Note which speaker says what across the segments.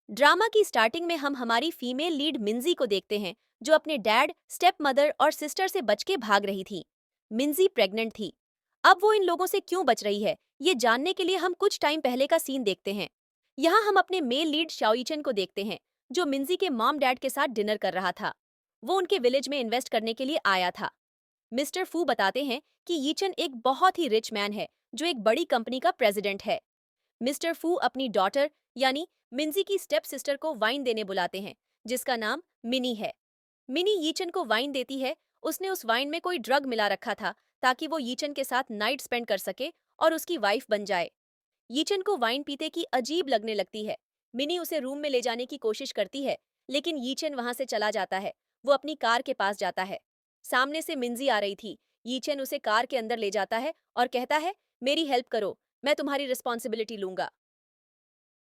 Speaker 1: Drama की starting में हम हमारी फीमेल लीड मिंजी को देखते हैं, जो अपने डैड, स्टेप मदर और सिस्टर से बच के भाग रही थी। मिंजी प्रेग्नेंट थी। अब वो इन लोगों से क्यों बच रही है, ये जानने के लिए हम कुछ टाइम पहले का सीन देखते हैं। यहाँ हम अपने मेल लीड शाओइचन को देखते हैं, जो मिंजी के मॉम डैड के साथ डिनर कर रहा था। वो उनके विलेज में इन्वेस्ट करने के लिए आया था। मिस्टर फू बताते हैं कि यीचन एक बहुत ही रिच मैन है, जो एक बड़ी कंपनी का प्रेसिडेंट है। मिस्टर फू अपनी डॉटर यानी मिंजी की स्टेप सिस्टर को वाइन देने बुलाते हैं, जिसका नाम मिनी है। मिनी यीचन को वाइन देती है। उसने उस वाइन में कोई ड्रग मिला रखा था, ताकि वो यीचन के साथ नाइट स्पेंड कर सके और उसकी वाइफ बन जाए। यीचन को वाइन पीते की अजीब लगने लगती है। मिनी उसे रूम में ले जाने की कोशिश करती है, लेकिन यीचन वहां से चला जाता है। वो अपनी कार के पास जाता है। सामने से मिंजी आ रही थी। यीचन उसे कार के अंदर ले जाता है और कहता है, मेरी हेल्प करो, मैं तुम्हारी रिस्पॉन्सिबिलिटी लूंगा।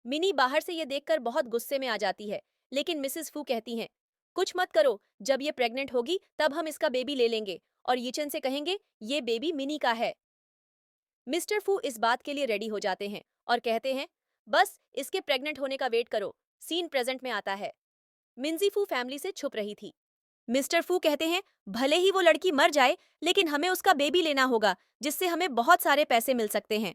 Speaker 1: मिनी बाहर से ये देखकर बहुत गुस्से में आ जाती है, लेकिन मिसेस फू कहती हैं, कुछ मत करो, जब ये प्रेग्नेंट होगी तब हम इसका बेबी ले लेंगे और यीचन से कहेंगे ये बेबी मिनी का है। मिस्टर फू इस बात के लिए रेडी हो जाते हैं और कहते हैं, बस इसके प्रेग्नेंट होने का वेट करो। सीन प्रेजेंट में आता है। मिंजी फू फैमिली से छुप रही थी। मिस्टर फू कहते हैं, भले ही वो लड़की मर जाए, लेकिन हमें उसका बेबी लेना होगा, जिससे हमें बहुत सारे पैसे मिल सकते हैं।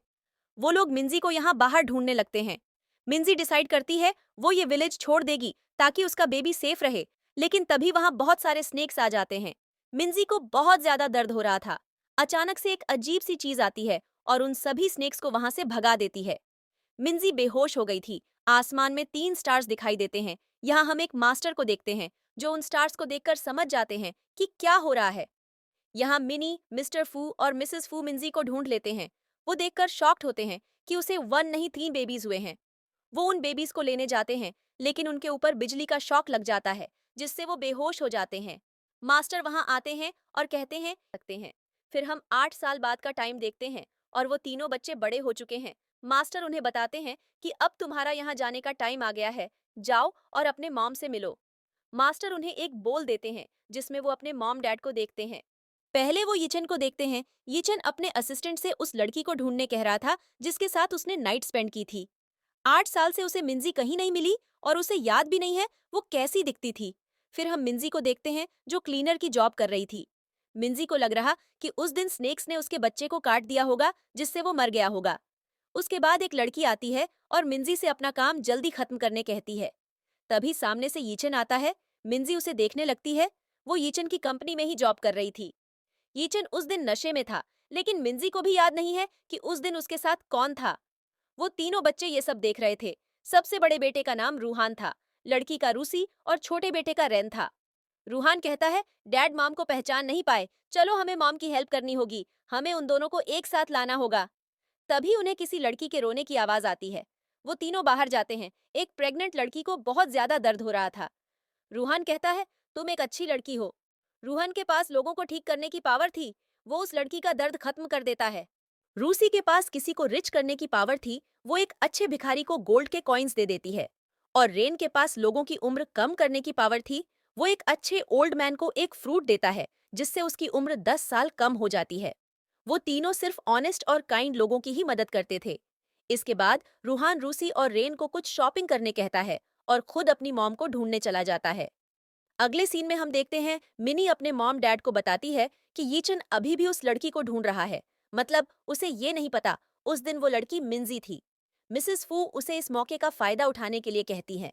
Speaker 1: वो लोग मिंजी को यहाँ बाहर ढूंढने लगते हैं। मिंजी डिसाइड करती है वो ये विलेज छोड़ देगी ताकि उसका बेबी सेफ रहे, लेकिन तभी वहां बहुत सारे स्नेक्स आ जाते हैं। मिंजी को बहुत ज्यादा दर्द हो रहा था। अचानक से एक अजीब सी चीज आती है और उन सभी स्नेक्स को वहां से भगा देती है। मिंजी बेहोश हो गई थी। आसमान में 3 स्टार्स दिखाई देते हैं। यहाँ हम एक मास्टर को देखते हैं, जो उन स्टार्स को देखकर समझ जाते हैं कि क्या हो रहा है। यहाँ मिनी, मिस्टर फू और मिसेस फू मिंजी को ढूंढ लेते हैं। वो देखकर शॉक्ड होते हैं कि उसे 1 नहीं 3 बेबीज हुए हैं। वो उन बेबीज को लेने जाते हैं, लेकिन उनके ऊपर बिजली का शॉक लग जाता है, जिससे वो बेहोश हो जाते हैं। मास्टर वहां आते हैं और कहते हैं। फिर हम 8 साल बाद का टाइम देखते हैं और वो तीनों बच्चे बड़े हो चुके हैं। मास्टर उन्हें बताते हैं कि अब तुम्हारा यहाँ जाने का टाइम आ गया है, जाओ और अपने मॉम से मिलो। मास्टर उन्हें एक बोल देते हैं, जिसमें वो अपने मॉम डैड को देखते हैं। पहले वो यीचन को देखते हैं। यीचन अपने असिस्टेंट से उस लड़की को ढूंढने कह रहा था, जिसके साथ उसने नाइट स्पेंड की थी। 8 साल से उसे मिंजी कहीं नहीं मिली और उसे याद भी नहीं है वो कैसी दिखती थी। फिर हम मिंजी को देखते हैं, जो क्लीनर की जॉब कर रही थी। मिंजी को लग रहा कि उस दिन स्नेक्स ने उसके बच्चे को काट दिया होगा, जिससे वो मर गया होगा। उसके बाद एक लड़की आती है और मिंजी से अपना काम जल्दी खत्म करने कहती है। तभी सामने से यीचन आता है। मिंजी उसे देखने लगती है। वो यीचन की कंपनी में ही जॉब कर रही थी। यीचन उस दिन नशे में था, लेकिन मिंजी को भी याद नहीं है कि उस दिन उसके साथ कौन था। वो तीनों बच्चे ये सब देख रहे थे। सबसे बड़े बेटे का नाम रूहान था, लड़की का रूसी और छोटे बेटे का रैन था। रूहान कहता है, डैड मॉम को पहचान नहीं पाए, चलो हमें मॉम की हेल्प करनी होगी, हमें उन दोनों को एक साथ लाना होगा। तभी उन्हें किसी लड़की के रोने की आवाज आती है। वो तीनों बाहर जाते हैं। एक प्रेग्नेंट लड़की को बहुत ज्यादा दर्द हो रहा था। रूहान कहता है, तुम एक अच्छी लड़की हो। रूहान के पास लोगों को ठीक करने की पावर थी। वो उस लड़की का दर्द खत्म कर देता है। रूसी के पास किसी को रिच करने की पावर थी। वो एक अच्छे भिखारी को गोल्ड के कॉइन्स दे देती है। और रेन के पास लोगों की उम्र कम करने की पावर थी। वो एक अच्छे ओल्ड मैन को एक फ्रूट देता है, जिससे उसकी उम्र 10 साल कम हो जाती है। वो तीनों सिर्फ ऑनेस्ट और काइंड लोगों की ही मदद करते थे। इसके बाद रूहान रूसी और रेन को कुछ शॉपिंग करने कहता है और खुद अपनी मॉम को ढूंढने चला जाता है। अगले सीन में हम देखते हैं, मिनी अपने मॉम डैड को बताती है कि यीचन अभी भी उस लड़की को ढूंढ रहा है। मतलब उसे ये नहीं पता उस दिन वो लड़की मिंजी थी। मिसेस फू उसे इस मौके का फायदा उठाने के लिए कहती हैं।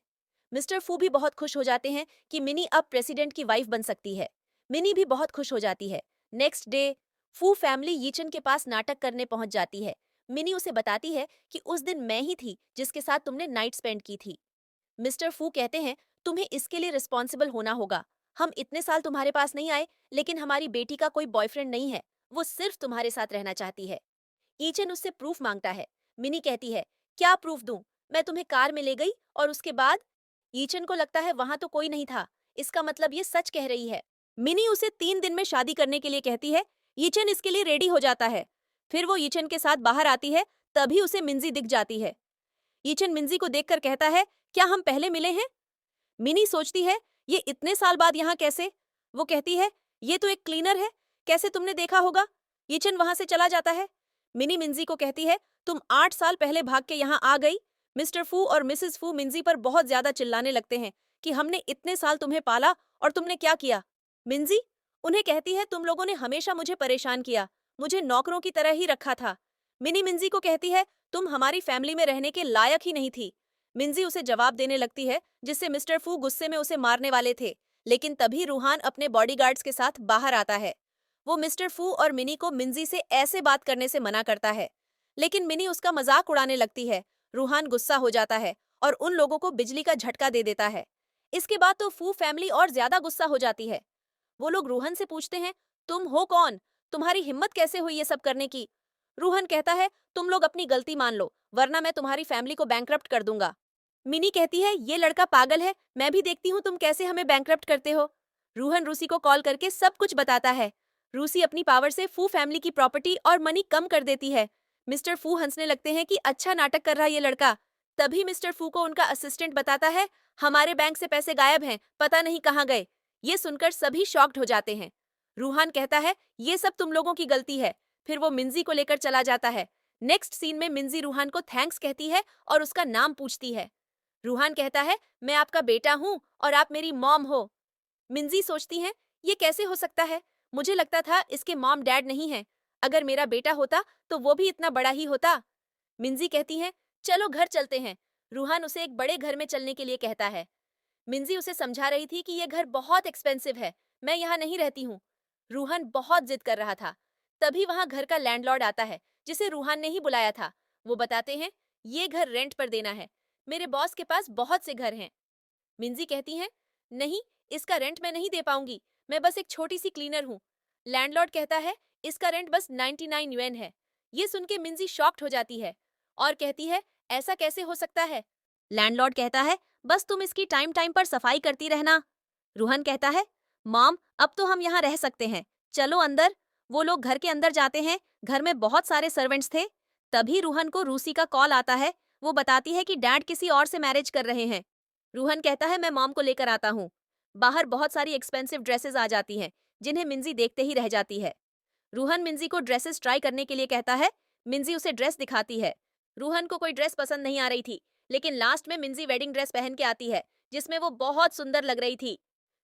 Speaker 1: मिस्टर फू भी बहुत खुश हो जाते हैं कि मिनी अब प्रेसिडेंट की वाइफ बन सकती है। मिनी भी बहुत खुश हो जाती है। नेक्स्ट डे फू फैमिली यीचन के पास नाटक करने पहुंच जाती है। मिनी उसे बताती है कि उस दिन मैं ही थी जिसके साथ तुमने नाइट स्पेंड की थी। मिस्टर फू कहते हैं, तुम्हें इसके लिए रिस्पॉन्सिबल होना होगा। हम इतने साल तुम्हारे पास नहीं आए, लेकिन हमारी बेटी का कोई बॉयफ्रेंड नहीं है। वो सिर्फ तुम्हारे साथ रहना चाहती है। ईचन उससे प्रूफ मांगता है। मिनी कहती है, क्या प्रूफ दूं? मैं तुम्हें कार में ले गई और उसके बाद ईचन को लगता है वहां तो कोई नहीं था। इसका मतलब ये सच कह रही है। मिनी उसे 3 दिन में शादी करने के लिए कहती है। ईचन इसके लिए रेडी हो जाता है। फिर वो ईचन के साथ बाहर आती है। तभी उसे मिंजी दिख जाती है। ईचन मिंजी को देखकर कहता है, क्या हम पहले मिले हैं? मिनी सोचती है, ये इतने साल बाद यहाँ कैसे? वो कहती है, ये तो एक क्लीनर है, कैसे तुमने देखा होगा? यीचन वहां से चला जाता है। मिनी मिंजी को कहती है, तुम 8 साल पहले भाग के यहाँ आ गई। मिस्टर फू और मिसेस फू मिंजी पर बहुत ज्यादा चिल्लाने लगते हैं कि हमने इतने साल तुम्हें पाला और तुमने क्या किया। मिंजी उन्हें कहती है तुम लोगों ने हमेशा मुझे परेशान किया, मुझे नौकरों की तरह ही रखा था। मिनी मिंजी को कहती है तुम हमारी फैमिली में रहने के लायक ही नहीं थी। मिंजी उसे जवाब देने लगती है जिससे मिस्टर फू गुस्से में उसे मारने वाले थे, लेकिन तभी रूहान अपने बॉडीगार्ड्स के साथ बाहर आता है। वो मिस्टर फू और मिनी को मिंजी से ऐसे बात करने से मना करता है, लेकिन मिनी उसका मजाक उड़ाने लगती है। रूहान गुस्सा हो जाता है और उन लोगों को बिजली का झटका दे देता है। इसके बाद तो फू फैमिली और ज्यादा गुस्सा हो जाती है। वो लोग रूहन से पूछते हैं तुम हो कौन, तुम्हारी हिम्मत कैसे हुई ये सब करने की। रूहन कहता है तुम लोग अपनी गलती मान लो वरना मैं तुम्हारी फैमिली को बैंकरप्ट कर दूंगा। मिनी कहती है ये लड़का पागल है, मैं भी देखती हूँ तुम कैसे हमें बैंकरप्ट करते हो। रूहन रूसी को कॉल करके सब कुछ बताता है। रूसी अपनी पावर से फू फैमिली की प्रॉपर्टी और मनी कम कर देती है। मिस्टर फू हंसने लगते हैं कि अच्छा नाटक कर रहा ये लड़का। तभी मिस्टर फू को उनका असिस्टेंट बताता है हमारे बैंक से पैसे गायब हैं, पता नहीं कहाँ गए। ये सुनकर सभी शॉक्ड हो जाते हैं। रूहान कहता है ये सब तुम लोगों की गलती है, फिर वो मिंजी को लेकर चला जाता है। नेक्स्ट सीन में मिंजी रूहान को थैंक्स कहती है और उसका नाम पूछती है। रूहान कहता है मैं आपका बेटा हूँ और आप मेरी मॉम हो। मिंजी सोचती हैं ये कैसे हो सकता है, मुझे लगता था इसके मॉम डैड नहीं है, अगर मेरा बेटा होता तो वो भी इतना बड़ा ही होता। मिंजी कहती हैं चलो घर चलते हैं। रूहान उसे एक बड़े घर में चलने के लिए कहता है। मिंजी उसे समझा रही थी कि ये घर बहुत एक्सपेंसिव है, मैं यहाँ नहीं रहती हूँ। रूहान बहुत जिद कर रहा था। तभी वहां घर का लैंडलॉर्ड आता है जिसे रूहान ने ही बुलाया था। वो बताते हैं ये घर रेंट पर देना है, मेरे बॉस के पास बहुत से घर हैं। मिंजी कहती हैं नहीं, इसका रेंट मैं नहीं दे पाऊंगी, मैं बस एक छोटी सी क्लीनर हूँ। लैंडलॉर्ड कहता है इसका रेंट बस 99 युएन है। ये सुन के मिंजी शॉक्ड हो जाती है और कहती है ऐसा कैसे हो सकता है। लैंडलॉर्ड कहता है बस तुम इसकी टाइम टाइम पर सफाई करती रहना। रूहन कहता है मॉम अब तो हम यहाँ रह सकते हैं, चलो अंदर। वो लोग घर के अंदर जाते हैं। घर में बहुत सारे सर्वेंट्स थे। तभी रूहन को रूसी का कॉल आता है। वो बताती है कि डैड किसी और से मैरिज कर रहे हैं। रूहन कहता है मैं मॉम को लेकर आता हूँ। बाहर बहुत सारी एक्सपेंसिव ड्रेसेस आ जाती हैं जिन्हें मिंजी देखते ही रह जाती है। रूहन मिंजी को ड्रेसेस ट्राई करने के लिए कहता है। मिंजी उसे ड्रेस दिखाती है। रूहन को कोई ड्रेस पसंद नहीं आ रही थी, लेकिन लास्ट में मिंजी वेडिंग ड्रेस पहन के आती है जिसमें वो बहुत सुंदर लग रही थी,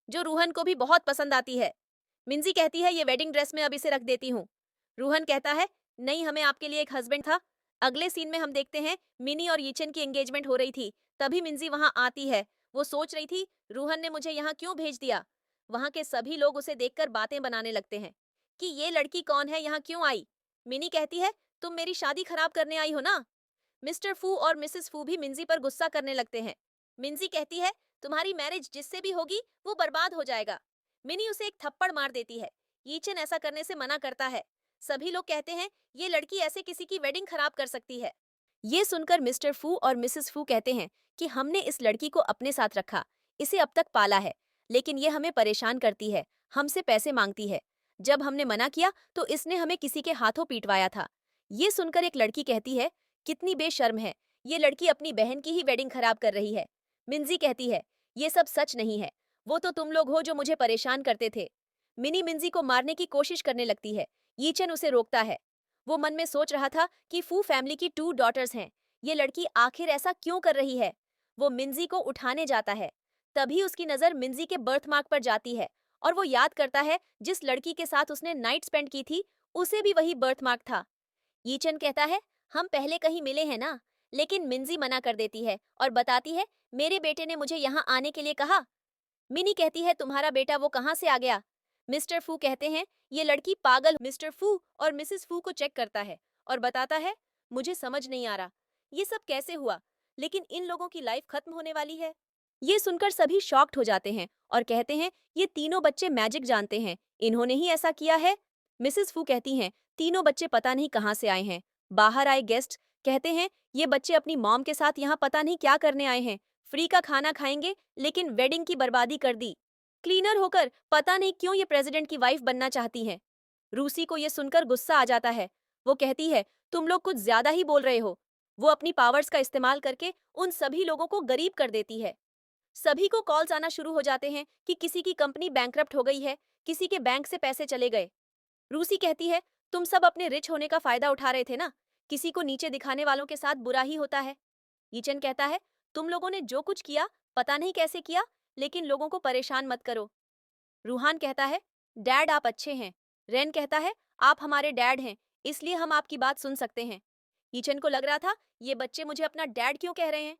Speaker 1: जो रूहन को भी बहुत पसंद आती है। मिंजी कहती है ये वेडिंग ड्रेस में अब इसे रख देती हूँ। रूहन कहता है नहीं, हमें आपके लिए एक हस्बैंड था। अगले सीन में हम देखते हैं मिनी और यीचन की एंगेजमेंट हो रही थी। तभी मिंजी वहां आती है। वो सोच रही थी रूहन ने मुझे यहाँ क्यों भेज दिया। वहां के सभी लोग उसे देखकर बातें बनाने लगते हैं कि ये लड़की कौन है, यहाँ क्यों आई। मिनी कहती है तुम मेरी शादी खराब करने आई हो ना। मिस्टर फू और मिसेस फू भी मिंजी पर गुस्सा करने लगते हैं। मिंजी कहती है तुम्हारी मैरिज जिससे भी होगी वो बर्बाद हो जाएगा। मिनी उसे एक थप्पड़ मार देती है। यीचन ऐसा करने से मना करता है। सभी लोग कहते हैं ये लड़की ऐसे किसी की वेडिंग खराब कर सकती है। ये सुनकर मिस्टर फू और मिसेस फू कहते हैं कि हमने इस लड़की को अपने साथ रखा, इसे अब तक पाला है, लेकिन ये हमें परेशान करती है, हमसे पैसे मांगती है। जब हमने मना किया तो इसने हमें किसी के हाथों पीटवाया था। ये सुनकर एक लड़की कहती है कितनी बेशर्म है, ये लड़की अपनी बहन की ही वेडिंग खराब कर रही है। मिंजी कहती है ये सब सच नहीं है, वो तो तुम लोग हो जो मुझे परेशान करते थे। मिनी मिंजी को मारने की कोशिश करने लगती है। यीचन उसे रोकता है। वो मन में सोच रहा था कि फू फैमिली की 2 डॉटर्स हैं, ये लड़की आखिर ऐसा क्यों कर रही है। वो मिंजी को उठाने जाता है। तभी उसकी नजर मिंजी के बर्थमार्क पर जाती है और वो याद करता है जिस लड़की के साथ उसने नाइट स्पेंड की थी उसे भी वही बर्थमार्क था। यीचन कहता है हम पहले कहीं मिले हैं ना, लेकिन मिंजी मना कर देती है और बताती है मेरे बेटे ने मुझे यहाँ आने के लिए कहा। मिनी कहती है तुम्हारा बेटा वो कहाँ से आ गया। मिस्टर फू कहते हैं ये लड़की पागल। मिस्टर फू और मिसेस फू को चेक करता है और बताता है मुझे समझ नहीं आ रहा ये सब कैसे हुआ, लेकिन इन लोगों की लाइफ खत्म होने वाली है। ये सुनकर सभी शॉक्ड हो जाते हैं और कहते हैं ये तीनों बच्चे मैजिक जानते हैं, इन्होंने ही ऐसा किया है। मिसेस फू कहती हैं तीनों बच्चे पता नहीं कहाँ से आए हैं। बाहर आए गेस्ट कहते हैं ये बच्चे अपनी मॉम के साथ यहाँ पता नहीं क्या करने आए हैं, फ्री का खाना खाएंगे लेकिन वेडिंग की बर्बादी कर दी। क्लीनर होकर पता नहीं क्यों ये प्रेसिडेंट की वाइफ बनना चाहती हैं। रूसी को ये सुनकर गुस्सा आ जाता है। वो कहती है तुम लोग कुछ ज्यादा ही बोल रहे हो। वो अपनी पावर्स का इस्तेमाल करके उन सभी लोगों को गरीब कर देती है। सभी को कॉल्स आना शुरू हो जाते हैं कि किसी की कंपनी बैंकरप्ट हो गई है, किसी के बैंक से पैसे चले गए। रूसी कहती है तुम सब अपने रिच होने का फायदा उठा रहे थे ना, किसी को नीचे दिखाने वालों के साथ बुरा ही होता है। यीचन कहता है, तुम लोगों ने जो कुछ किया पता नहीं कैसे किया, लेकिन लोगों को परेशान मत करो। रूहान कहता है, डैड आप अच्छे हैं। रेन कहता है, आप हमारे डैड हैं, इसलिए हम आपकी बात सुन सकते हैं। यीचन को लग रहा था, ये बच्चे मुझे अपना डैड क्यों कह रहे हैं।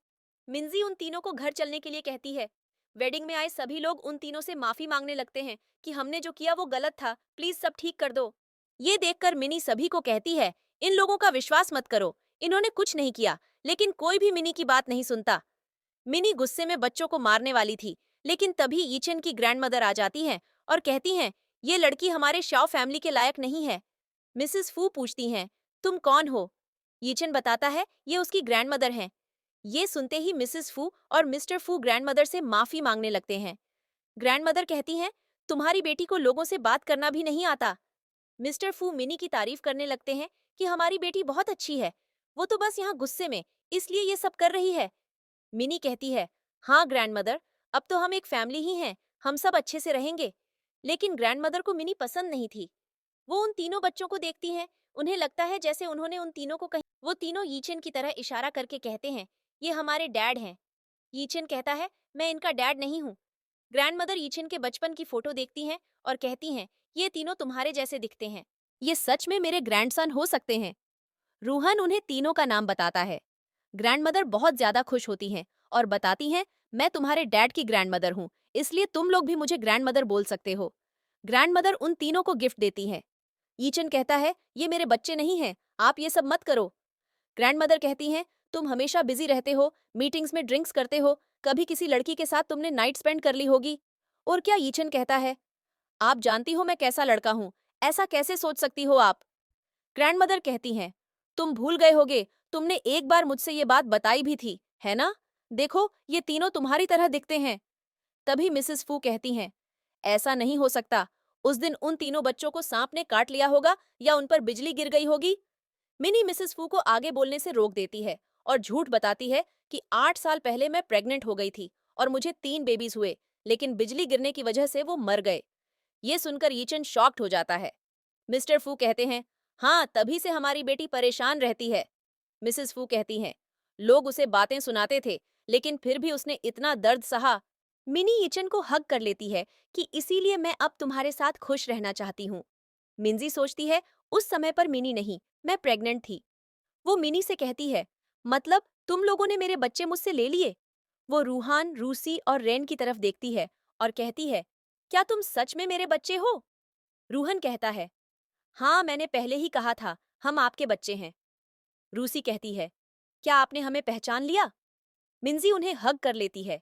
Speaker 1: मिंजी उन तीनों को घर चलने के लिए कहती है। वेडिंग में आए सभी लोग उन तीनों से माफी मांगने लगते हैं कि हमने जो किया वो गलत था, प्लीज सब ठीक कर दो। ये देखकर मिनी सभी को कहती है, इन लोगों का विश्वास मत करो, इन्होंने कुछ नहीं किया। लेकिन कोई भी मिनी की बात नहीं सुनता। मिनी गुस्से में बच्चों को मारने वाली थी, लेकिन तभी यीचन की ग्रैंडमदर आ जाती हैं और कहती हैं, ये लड़की हमारे शाओ फैमिली के लायक नहीं है। मिसेस फू पूछती हैं, तुम कौन हो? यीचन बताता है, ये उसकी ग्रैंडमदर हैं। ये सुनते ही मिसेस फू और मिस्टर फू ग्रैंडमदर से माफी मांगने लगते हैं। ग्रैंडमदर कहती हैं, तुम्हारी बेटी को लोगों से बात करना भी नहीं आता। मिस्टर फू मिनी की तारीफ करने लगते हैं कि हमारी बेटी बहुत अच्छी है, वो तो बस यहाँ गुस्से में इसलिए ये सब कर रही है। मिनी कहती है, हाँ ग्रैंडमदर, अब तो हम एक फैमिली ही हैं, हम सब अच्छे से रहेंगे। लेकिन ग्रैंडमदर को मिनी पसंद नहीं थी। वो उन तीनों बच्चों को देखती हैं, उन्हें लगता है जैसे उन्होंने उन तीनों को कहीं। वो तीनों यीचन की तरह इशारा करके कहते हैं, ये हमारे डैड हैं। यीचन कहता है, मैं इनका डैड नहीं हूँ। ग्रैंडमदर यीचन के बचपन की फोटो देखती हैं और कहती हैं, ये तीनों तुम्हारे जैसे दिखते हैं, ये सच में मेरे ग्रैंडसन हो सकते हैं। रूहन उन्हें तीनों का नाम बताता है। ग्रैंडमदर बहुत ज्यादा खुश होती हैं और बताती हैं, मैं तुम्हारे डैड की ग्रैंडमदर हूँ, इसलिए तुम लोग भी मुझे ग्रैंडमदर बोल सकते हो। ग्रैंडमदर उन तीनों को गिफ्ट देती है। यीचन कहता है, ये मेरे बच्चे नहीं हैं, आप ये सब मत करो। ग्रैंडमदर कहती हैं, तुम हमेशा बिजी रहते हो, मीटिंग्स में ड्रिंक्स करते हो, कभी किसी लड़की के साथ तुमने नाइट स्पेंड कर ली होगी। और क्या? यीचन कहता है, आप जानती हो मैं कैसा लड़का हूँ, ऐसा कैसे सोच सकती हो आप? ग्रैंडमदर कहती हैं, तुम भूल गए होगे, तुमने एक बार मुझसे ये बात बताई भी थी, है ना? देखो, ये तीनों तुम्हारी तरह दिखते हैं। तभी मिसेस फू कहती हैं, ऐसा नहीं हो सकता, उस दिन उन तीनों बच्चों को सांप ने काट लिया होगा या उन पर बिजली गिर गई होगी। मिनी मिसेस फू को आगे बोलने से रोक देती है और झूठ बताती है कि 8 साल पहले मैं प्रेग्नेंट हो गई थी और मुझे 3 बेबीज हुए, लेकिन बिजली गिरने की वजह से वो मर गए। ये सुनकर यीचन शॉक्ड हो जाता है। मिस्टर फू कहते हैं, हाँ तभी से हमारी बेटी परेशान रहती है। मिसेस फू कहती हैं, लोग उसे बातें सुनाते थे, लेकिन फिर भी उसने इतना दर्द सहा। मिनी यीचन को हग कर लेती है कि इसीलिए मैं अब तुम्हारे साथ खुश रहना चाहती हूँ। मिंजी सोचती है, उस समय पर मिनी नहीं, मैं प्रेग्नेंट थी। वो मिनी से कहती है, मतलब तुम लोगों ने मेरे बच्चे मुझसे ले लिए? वो रूहान, रूसी और रेन की तरफ देखती है और कहती है, क्या तुम सच में मेरे बच्चे हो? रूहन कहता है, हाँ मैंने पहले ही कहा था, हम आपके बच्चे हैं। रूसी कहती है, क्या आपने हमें पहचान लिया? मिंजी उन्हें हग कर लेती है।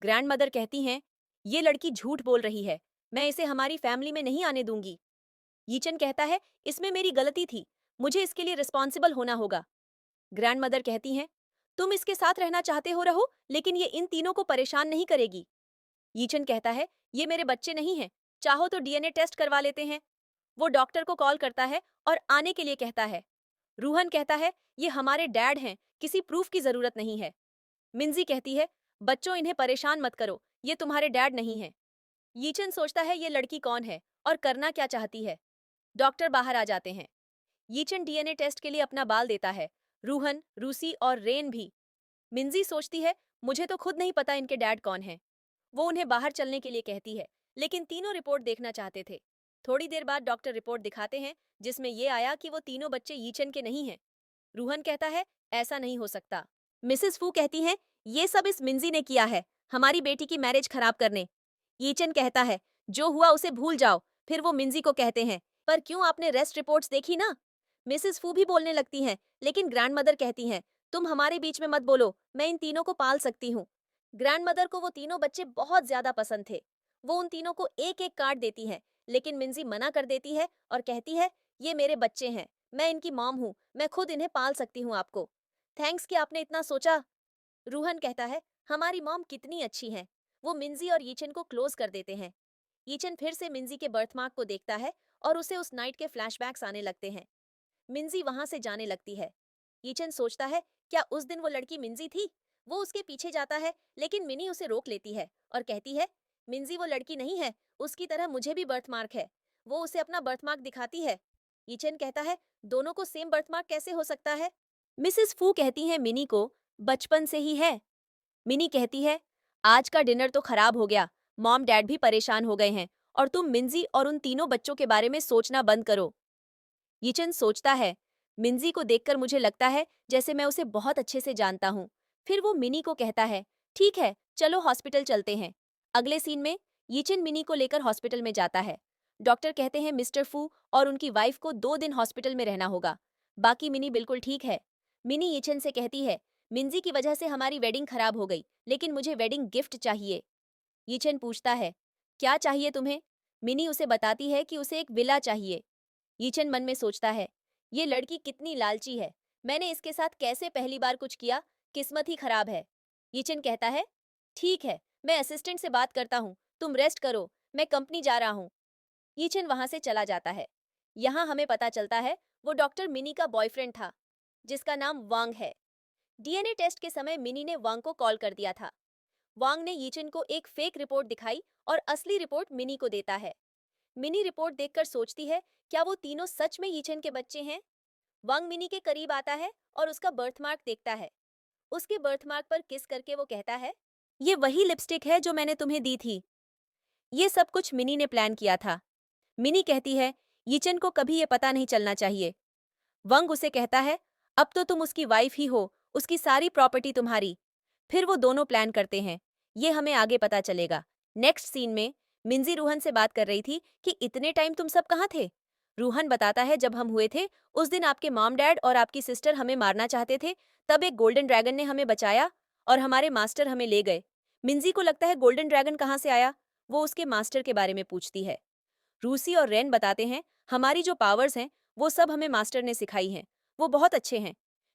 Speaker 1: ग्रैंडमदर कहती हैं, ये लड़की झूठ बोल रही है, मैं इसे हमारी फैमिली में नहीं आने दूंगी। यीचन कहता है, इसमें मेरी गलती थी, मुझे इसके लिए रिस्पॉन्सिबल होना होगा। ग्रैंडमदर कहती हैं, तुम इसके साथ रहना चाहते हो रहो, लेकिन ये इन तीनों को परेशान नहीं करेगी। यीचन कहता है, ये मेरे बच्चे नहीं हैं, चाहो तो डीएनए टेस्ट करवा लेते हैं। वो डॉक्टर को कॉल करता है और आने के लिए कहता है। रूहन कहता है, ये हमारे डैड हैं, किसी प्रूफ की जरूरत नहीं है। मिंजी कहती है, बच्चों इन्हें परेशान मत करो, ये तुम्हारे डैड नहीं हैं। यीचन सोचता है ये लड़की कौन है और करना क्या चाहती है। डॉक्टर बाहर आ जाते हैं। यीचन डीएनए टेस्ट के लिए अपना बाल देता है, रूहन, रूसी और रेन भी। मिंजी सोचती है, मुझे तो खुद नहीं पता इनके डैड कौन हैं। वो उन्हें बाहर चलने के लिए कहती है, लेकिन तीनों रिपोर्ट देखना चाहते थे। थोड़ी देर बाद डॉक्टर रिपोर्ट दिखाते हैं, जिसमें ये आया कि वो तीनों बच्चे यीचन के नहीं हैं। रूहन कहता है, ऐसा नहीं हो सकता। मिसेस फू कहती हैं, ये सब इस मिंजी ने किया है, हमारी बेटी की मैरिज खराब करने। यीचन कहता है, जो हुआ उसे भूल जाओ। फिर वो मिंजी को कहते हैं, पर क्यों, आपने रेस्ट रिपोर्ट्स देखी ना? मिसेस फू भी बोलने लगती हैं, लेकिन ग्रैंडमदर कहती हैं, तुम हमारे बीच में मत बोलो, मैं इन तीनों को पाल सकती हूँ। ग्रैंडमदर को वो तीनों बच्चे बहुत ज्यादा पसंद थे। वो उन तीनों को एक एक कार्ड देती है, लेकिन मिंजी मना कर देती है और कहती है, ये मेरे बच्चे हैं, मैं इनकी मॉम हूँ, मैं खुद इन्हें पाल सकती हूँ आपको। थैंक्स कि आपने इतना सोचा। रूहन कहता है, हमारी मॉम कितनी अच्छी हैं। वो मिंजी और यीचन को क्लोज कर देते हैं। यीचन फिर से मिंजी के बर्थमार्क को देखता है और उसे उस नाइट के फ्लैशबैक्स आने लगते हैं। मिंजी वहां से जाने लगती है। यीचन सोचता है, क्या उस दिन वो लड़की मिंजी थी? वो उसके पीछे जाता है, लेकिन मिनी उसे रोक लेती है और कहती है, मिंजी वो लड़की नहीं है, उसकी तरह मुझे भी बर्थमार्क है। वो उसे अपना बर्थमार्क दिखाती है। यीचन कहता है, दोनों को सेम बर्थमार्क कैसे हो सकता है? मिसेस फू कहती हैं मिनी को, बचपन से ही है। मिनी कहती है, आज का डिनर तो खराब हो गया। मॉम डैड भी परेशान हो गए हैं और तुम मिंजी और उन तीनों बच्चों के बारे में सोचना बंद करो। यीचन सोचता है, मिंजी को देखकर मुझे लगता है जैसे मैं उसे बहुत अच्छे से जानता हूँ। फिर वो मिनी को कहता है, ठीक है, चलो हॉस्पिटल चलते हैं। अगले सीन में यीचन मिनी को लेकर हॉस्पिटल में जाता है। डॉक्टर कहते हैं मिस्टर फू और उनकी वाइफ को 2 दिन हॉस्पिटल में रहना होगा। बाकी मिनी बिल्कुल ठीक है। मिनी यीचन से कहती है, मिंजी की वजह से हमारी वेडिंग खराब हो गई, लेकिन मुझे वेडिंग गिफ्ट चाहिए। यीचन पूछता है, क्या चाहिए तुम्हें? मिनी उसे बताती है कि उसे एक विला चाहिए। यीचन मन में सोचता है, ये लड़की कितनी लालची है। मैंने इसके साथ कैसे पहली बार कुछ किया? किस्मत ही खराब है। यीचन कहता है, ठीक है, मैं असिस्टेंट से बात करता हूँ, तुम रेस्ट करो, मैं कंपनी जा रहा हूँ। यीचन वहां से चला जाता है। यहाँ हमें पता चलता है वो डॉक्टर मिनी का बॉयफ्रेंड था, जिसका नाम वांग है। डीएनए टेस्ट के समय मिनी ने वांग को कॉल कर दिया था। वांग ने यीचन को एक फेक रिपोर्ट दिखाई और असली रिपोर्ट मिनी को देता है। मिनी रिपोर्ट देखकर सोचती है, क्या वो तीनों सच में यीचन के बच्चे हैं? वांग मिनी के करीब आता है और उसका बर्थमार्क देखता है। उसके बर्थमार्क पर किस करके वो कहता है, ये वही लिपस्टिक है जो मैंने तुम्हें दी थी। ये सब कुछ मिनी ने प्लान किया था। मिनी कहती है, यीचन को कभी ये पता नहीं चलना चाहिए। वंग उसे कहता है, अब तो तुम उसकी वाइफ ही हो, उसकी सारी प्रॉपर्टी तुम्हारी। फिर वो दोनों प्लान करते हैं। ये हमें आगे पता चलेगा। नेक्स्ट सीन में मिंजी रूहन से बात कर रही थी कि इतने टाइम तुम सब कहाँ थे? रूहन बताता है, जब हम हुए थे उस दिन आपके मॉम डैड और आपकी सिस्टर हमें मारना चाहते थे, तब एक गोल्डन ड्रैगन ने हमें बचाया और हमारे मास्टर हमें ले गए। मिंजी को लगता है गोल्डन ड्रैगन कहाँ से आया? वो उसके मास्टर के बारे में पूछती है। रूसी और रेन बताते हैं, हमारी जो पावर्स हैं वो सब हमें मास्टर ने सिखाई हैं। वो बहुत अच्छे हैं।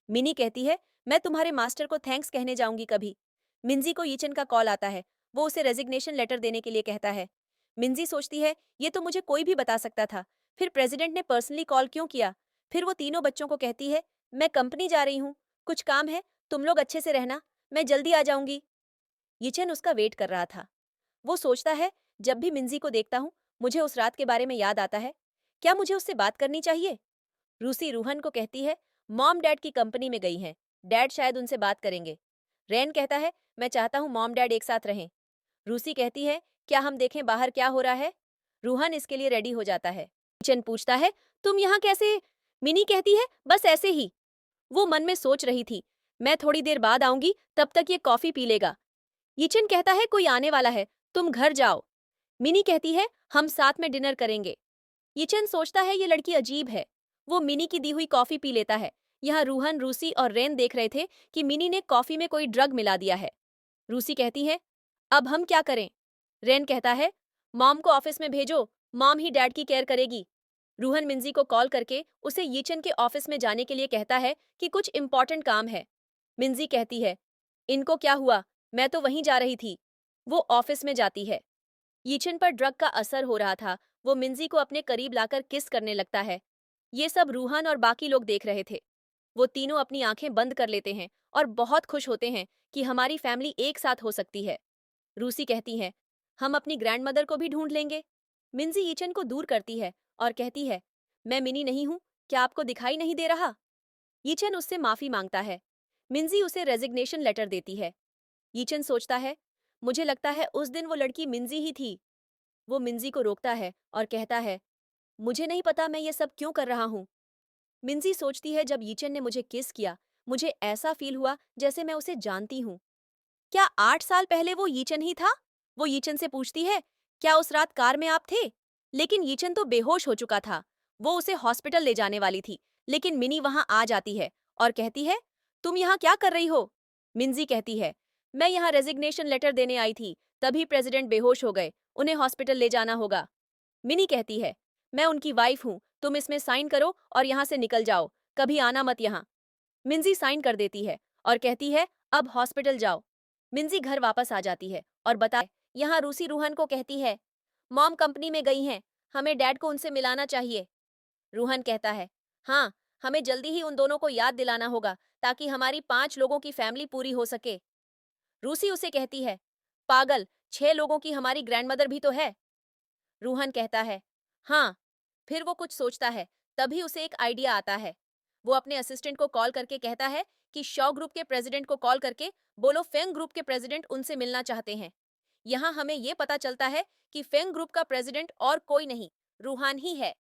Speaker 1: मिनी कहती है, मैं तुम्हारे मास्टर को थैंक्स कहने जाऊंगी कभी। मिंजी को यीचन का कॉल आता है। वो उसे रेजिग्नेशन लेटर देने के लिए कहता है। मिंजी सोचती है, ये तो मुझे कोई भी बता सकता था। फिर प्रेसिडेंट ने पर्सनली कॉल क्यों किया? फिर वो तीनों बच्चों को कहती है, मैं कंपनी जा रही हूँ, कुछ काम है, तुम लोग अच्छे से रहना, मैं जल्दी आ जाऊंगी। यीचन उसका वेट कर रहा था। वो सोचता है, जब भी मिंजी को देखता हूँ मुझे उस रात के बारे में याद आता है। क्या मुझे उससे बात करनी चाहिए? रूसी रूहन को कहती है, मॉम डैड की कंपनी में गई हैं, डैड शायद उनसे बात करेंगे। रेन कहता है, मैं चाहता हूँ मॉम डैड एक साथ रहें। रूसी कहती है, क्या हम देखें बाहर क्या हो रहा है? रूहन इसके लिए रेडी हो जाता है। किचन पूछता है, तुम यहाँ कैसे? मिनी कहती है, बस ऐसे ही। वो मन में सोच रही थी, मैं थोड़ी देर बाद आऊंगी, तब तक ये कॉफी पी लेगा। यीचन कहता है, कोई आने वाला है, तुम घर जाओ। मिनी कहती है, हम साथ में डिनर करेंगे। यीचन सोचता है ये लड़की अजीब है। वो मिनी की दी हुई कॉफी पी लेता है। यहाँ रूहन, रूसी और रेन देख रहे थे कि मिनी ने कॉफी में कोई ड्रग मिला दिया है। रूसी कहती है, अब हम क्या करें? रेन कहता है, मॉम को ऑफिस में भेजो, मॉम ही डैड की केयर करेगी। रूहन मिंजी को कॉल करके उसे यीचन के ऑफिस में जाने के लिए कहता है कि कुछ इंपॉर्टेंट काम है। मिंजी कहती है, इनको क्या हुआ? मैं तो वहीं जा रही थी। वो ऑफिस में जाती है। यीचन पर ड्रग का असर हो रहा था। वो मिंजी को अपने करीब लाकर किस करने लगता है। ये सब रूहान और बाकी लोग देख रहे थे। वो तीनों अपनी आंखें बंद कर लेते हैं और बहुत खुश होते हैं कि हमारी फैमिली एक साथ हो सकती है। रूसी कहती है, हम अपनी ग्रैंडमदर को भी ढूंढ लेंगे। मिंजी यीचन को दूर करती है और कहती है, मैं मिनी नहीं हूं, क्या आपको दिखाई नहीं दे रहा? यीचन उससे माफी मांगता है। मिंजी उसे रेजिग्नेशन लेटर देती है। यीचन सोचता है, मुझे लगता है उस दिन वो लड़की मिंजी ही थी। वो मिंजी को रोकता है और कहता है, मुझे नहीं पता मैं ये सब क्यों कर रहा हूँ। मिंजी सोचती है, जब यीचन ने मुझे किस किया, मुझे ऐसा फील हुआ जैसे मैं उसे जानती हूँ। क्या 8 साल पहले वो यीचन ही था? वो यीचन से पूछती है, क्या उस रात कार में आप थे? लेकिन यीचन तो बेहोश हो चुका था। वो उसे हॉस्पिटल ले जाने वाली थी, लेकिन मिनी वहां आ जाती है और कहती है, तुम यहाँ क्या कर रही हो? मिंजी कहती है, मैं यहाँ रेजिग्नेशन लेटर देने आई थी, तभी प्रेसिडेंट बेहोश हो गए, उन्हें हॉस्पिटल ले जाना होगा। मिनी कहती है, मैं उनकी वाइफ हूँ, तुम इसमें साइन करो और यहाँ से निकल जाओ, कभी आना मत यहाँ। मिंजी साइन कर देती है और कहती है, अब हॉस्पिटल जाओ। मिंजी घर वापस आ जाती है और बता यहाँ रूसी रूहन को कहती है, मॉम कंपनी में गई हैं, हमें डैड को उनसे मिलाना चाहिए। रूहन कहता है, हाँ, हमें जल्दी ही उन दोनों को याद दिलाना होगा ताकि हमारी 5 लोगों की फैमिली पूरी हो सके। रूसी उसे कहती है, पागल, 6 लोगों की हमारी ग्रैंडमदर भी तो है। रूहन कहता है, हाँ। फिर वो कुछ सोचता है, तभी उसे एक आइडिया आता है। वो अपने असिस्टेंट को कॉल करके कहता है कि शॉ ग्रुप के प्रेसिडेंट को कॉल करके बोलो फेंग ग्रुप के प्रेसिडेंट उनसे मिलना चाहते हैं। यहाँ हमें ये पता चलता है कि फेंग ग्रुप का प्रेसिडेंट और कोई नहीं, रूहान ही है।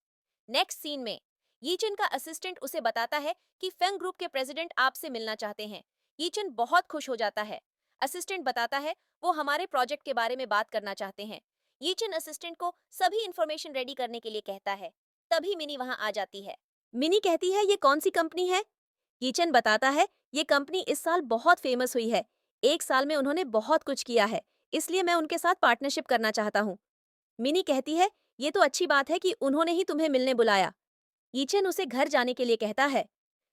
Speaker 1: नेक्स्ट सीन में यीचन का असिस्टेंट उसे बताता है कि फेंग ग्रुप के प्रेसिडेंट आपसे मिलना चाहते हैं। यीचन बहुत खुश हो जाता है। असिस्टेंट बताता है वो हमारे प्रोजेक्ट के बारे में बात करना चाहते हैं। यीचन असिस्टेंट को सभी इंफॉर्मेशन रेडी करने के लिए कहता है। तभी मिनी वहां आ जाती है। मिनी कहती है ये कौन सी कंपनी है? यीचन बताता है ये कंपनी इस साल बहुत फेमस हुई है। एक साल में उन्होंने बहुत कुछ किया है, इसलिए मैं उनके साथ पार्टनरशिप करना चाहता हूँ। मिनी कहती है ये तो अच्छी बात है कि उन्होंने ही तुम्हें मिलने बुलाया। यीचन उसे घर जाने के लिए कहता है।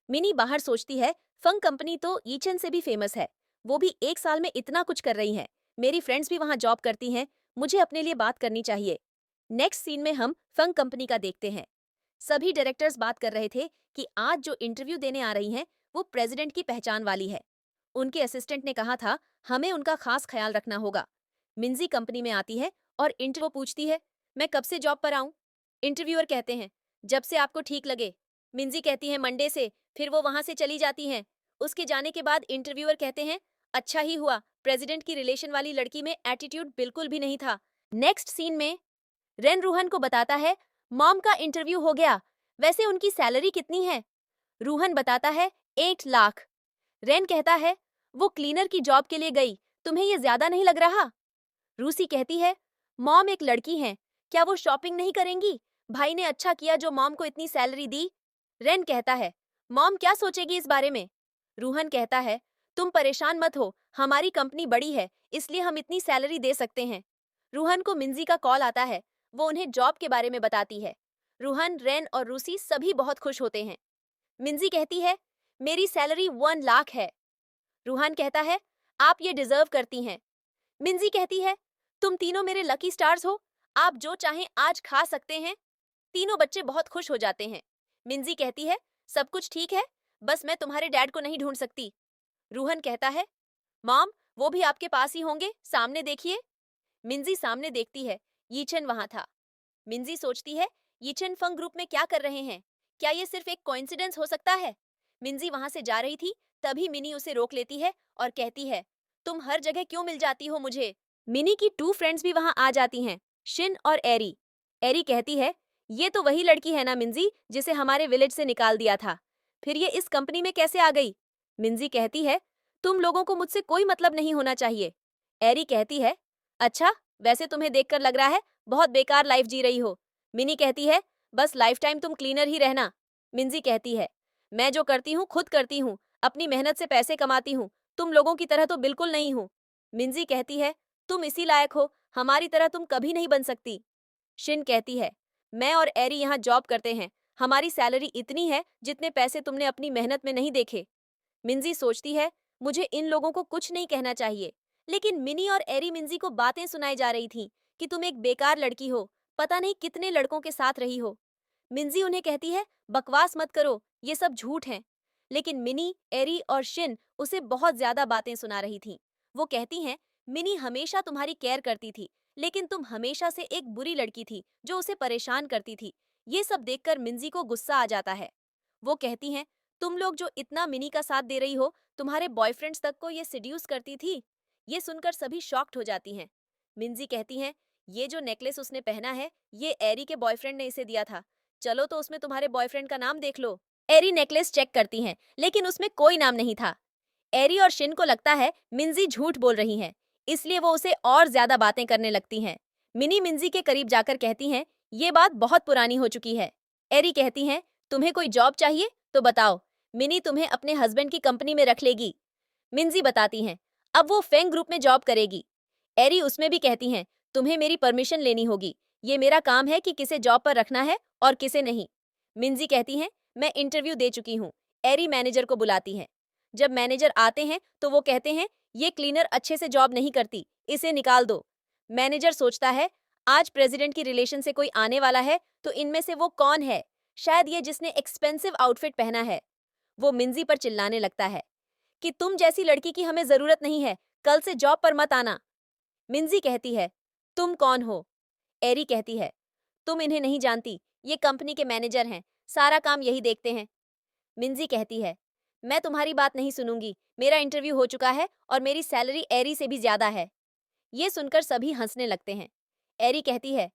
Speaker 1: मिनी बाहर सोचती है फंग कंपनी तो यीचन से भी फेमस है, वो भी एक साल में इतना कुछ कर रही है। मेरी फ्रेंड्स भी वहां जॉब करती हैं, मुझे अपने लिए बात करनी चाहिए। नेक्स्ट सीन में हम फंग कंपनी का देखते हैं। सभी डायरेक्टर्स बात कर रहे थे कि आज जो इंटरव्यू देने आ रही हैं वो प्रेसिडेंट की पहचान वाली है। उनके असिस्टेंट ने कहा था हमें उनका खास ख्याल रखना होगा। मिंजी कंपनी में आती है और इंटरव्यू पूछती है मैं कब से जॉब पर आऊं? इंटरव्यूअर कहते हैं जब से आपको ठीक लगे। मिंजी कहती है मंडे से, फिर वो वहां से चली जाती हैं। उसके जाने के बाद इंटरव्यूअर कहते हैं अच्छा ही हुआ, प्रेसिडेंट की रिलेशन वाली लड़की में एटीट्यूड बिल्कुल भी नहीं था। नेक्स्ट सीन में रेन रूहन को बताता है मॉम का इंटरव्यू हो गया, वैसे उनकी सैलरी कितनी है? रूहन बताता है 8 लाख। रेन कहता है वो क्लीनर की जॉब के लिए गई, तुम्हें ये ज्यादा नहीं लग रहा? रूसी कहती है मॉम एक लड़की हैं, क्या वो शॉपिंग नहीं करेंगी? भाई ने अच्छा किया जो मॉम को इतनी सैलरी दी। रेन कहता है मॉम क्या सोचेगी इस बारे में? रूहन कहता है तुम परेशान मत हो, हमारी कंपनी बड़ी है इसलिए हम इतनी सैलरी दे सकते हैं। रूहन को मिंजी का कॉल आता है, वो उन्हें जॉब के बारे में बताती है। रूहन, रेन और रूसी सभी बहुत खुश होते हैं। मिंजी कहती है मेरी सैलरी 1 लाख है। रूहान कहता है आप ये डिजर्व करती हैं। मिंजी कहती है तुम तीनों मेरे लकी स्टार्स हो, आप जो चाहें आज खा सकते हैं। तीनों बच्चे बहुत खुश हो जाते हैं। मिंजी कहती है सब कुछ ठीक है, बस मैं तुम्हारे डैड को नहीं ढूंढ सकती। रूहन कहता है मॉम वो भी आपके पास ही होंगे, सामने देखिए। मिंजी सामने देखती है, यीचन वहां था। मिंजी सोचती है यीचन फंग ग्रुप में क्या कर रहे हैं? क्या ये सिर्फ एक कोइंसिडेंस हो सकता है? मिंजी वहां से जा रही थी, तभी मिनी उसे रोक लेती है और कहती है तुम हर जगह क्यों मिल जाती हो मुझे? मिनी की 2 फ्रेंड्स भी वहां आ जाती हैं, शिन और एरी। एरी कहती है ये तो वही लड़की है ना मिंजी, जिसे हमारे विलेज से निकाल दिया था, फिर ये इस कंपनी में कैसे आ गई? मिंजी कहती है तुम लोगों को मुझसे कोई मतलब नहीं होना चाहिए। एरी कहती है अच्छा, वैसे तुम्हें देखकर लग रहा है बहुत बेकार लाइफ जी रही हो। मिनी कहती है बस लाइफ टाइम तुम क्लीनर ही रहना। मिंजी कहती है मैं जो करती हूँ खुद करती हूँ, अपनी मेहनत से पैसे कमाती हूँ, तुम लोगों की तरह तो बिल्कुल नहीं हूँ। मिंजी कहती है तुम इसी लायक हो, हमारी तरह तुम कभी नहीं बन सकती। शिन कहती है मैं और एरी यहाँ जॉब करते हैं, हमारी सैलरी इतनी है जितने पैसे तुमने अपनी मेहनत में नहीं देखे। मिंजी सोचती है मुझे इन लोगों को कुछ नहीं कहना चाहिए, लेकिन मिनी और एरी मिंजी को बातें सुनाई जा रही थीं कि तुम एक बेकार लड़की हो, पता नहीं कितने लड़कों के साथ रही हो। मिंजी उन्हें कहती है बकवास मत करो, ये सब झूठ है। लेकिन मिनी, एरी और शिन उसे बहुत ज्यादा बातें सुना रही थीं। वो कहती हैं मिनी हमेशा तुम्हारी केयर करती थी, लेकिन तुम हमेशा से एक बुरी लड़की थी जो उसे परेशान करती थी। ये सब देखकर मिंजी को गुस्सा आ जाता है। वो कहती हैं तुम लोग जो इतना मिनी का साथ दे रही हो, तुम्हारे बॉयफ्रेंड्स तक को ये सिड्यूस करती थी। ये सुनकर सभी शॉक्ड हो जाती हैं। मिंजी कहती हैं ये जो नेकलेस उसने पहना है ये एरी के बॉयफ्रेंड ने इसे दिया था, चलो तो उसमें तुम्हारे बॉयफ्रेंड का नाम देख लो। एरी नेकलेस चेक करती हैं, लेकिन उसमें कोई नाम नहीं था। एरी और शिन को लगता है मिंजी झूठ बोल रही हैं, इसलिए वो उसे और ज्यादा बातें करने लगती हैं। मिनी मिंजी के करीब जाकर कहती हैं ये बात बहुत पुरानी हो चुकी है। एरी कहती हैं तुम्हें कोई जॉब चाहिए तो बताओ, मिनी तुम्हें अपने हस्बैंड की कंपनी में रख लेगी। मिंजी बताती हैं अब वो फेंग ग्रुप में जॉब करेगी। एरी उसमें भी कहती हैं तुम्हें मेरी परमिशन लेनी होगी, ये मेरा काम है कि किसे जॉब पर रखना है और किसे नहीं। मिंजी कहती हैं मैं इंटरव्यू दे चुकी हूँ। एरी मैनेजर को बुलाती है। जब मैनेजर आते हैं तो वो कहते हैं ये क्लीनर अच्छे से जॉब नहीं करती, इसे निकाल दो। मैनेजर सोचता है आज प्रेसिडेंट की रिलेशन से कोई आने वाला है, तो इनमें से वो कौन है? शायद ये जिसने एक्सपेंसिव आउटफिट पहना है। वो मिंजी पर चिल्लाने लगता है कि तुम जैसी लड़की की हमें जरूरत नहीं है, कल से जॉब पर मत आना। मिंजी कहती है तुम कौन हो? एरी कहती है तुम इन्हें नहीं जानती, ये कंपनी के मैनेजर हैं, सारा काम यही देखते हैं। मिंजी कहती है, मैं तुम्हारी बात नहीं सुनूंगी, मेरा इंटरव्यू हो चुका है और मेरी सैलरी एरी से भी ज्यादा है। ये सुनकर सभी हंसने लगते हैं। एरी कहती है,